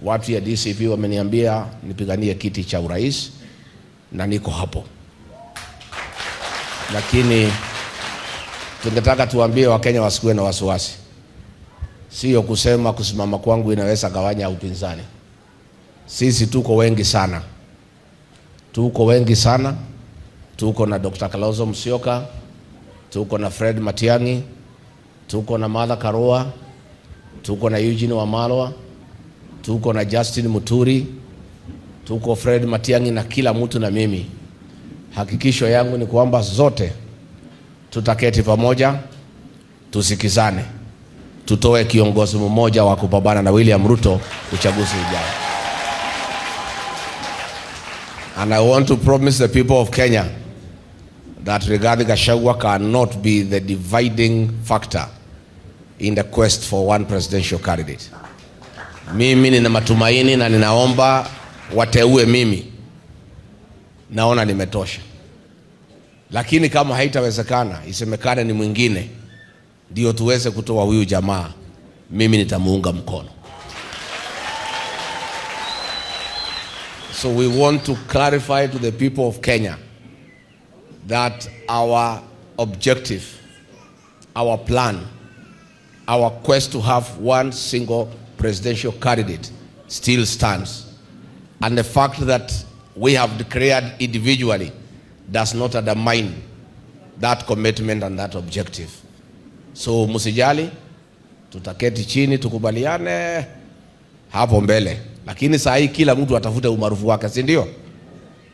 watu ya DCP wameniambia nipiganie kiti cha urais na niko hapo. Lakini tungetaka tuambie Wakenya wasikuwe na wasiwasi. Sio kusema kusimama kwangu inaweza gawanya upinzani. Sisi tuko wengi sana. Tuko wengi sana. Tuko na Dr. Kalonzo Musyoka, tuko na Fred Matiang'i, tuko na Martha Karua, tuko na Eugene Wamalwa, tuko na Justin Muturi, tuko Fred Matiang'i na kila mtu na mimi. Hakikisho yangu ni kwamba zote tutaketi pamoja, tusikizane, tutoe kiongozi mmoja wa kupambana na William Ruto uchaguzi ujao. And I want to promise the people of Kenya that Rigathi Gachagua cannot be the dividing factor in the quest for one presidential candidate. Mimi nina matumaini na ninaomba wateue mimi. Naona nimetosha. Lakini kama haitawezekana, isemekane ni mwingine ndio tuweze kutoa huyu jamaa, mimi nitamuunga mkono. So we want to clarify to the people of Kenya that our objective, our plan, our quest to have one single presidential candidate still stands. And the fact that we have declared individually does not undermine that commitment and that objective. So musijali, tutaketi chini, tukubaliane hapo mbele. Lakini saa hii kila mtu atafute umaarufu wake, si ndio?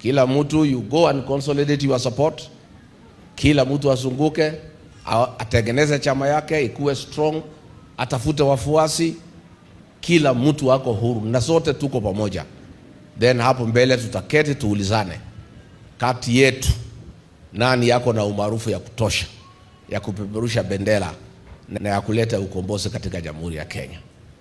Kila mtu you go and consolidate your support. Kila mtu azunguke, atengeneze chama yake ikuwe strong, atafute wafuasi. Kila mtu wako huru na sote tuko pamoja. Then hapo mbele tutaketi tuulizane kati yetu nani yako na umaarufu ya kutosha ya kupeperusha bendera na ya kuleta ukombozi katika Jamhuri ya Kenya.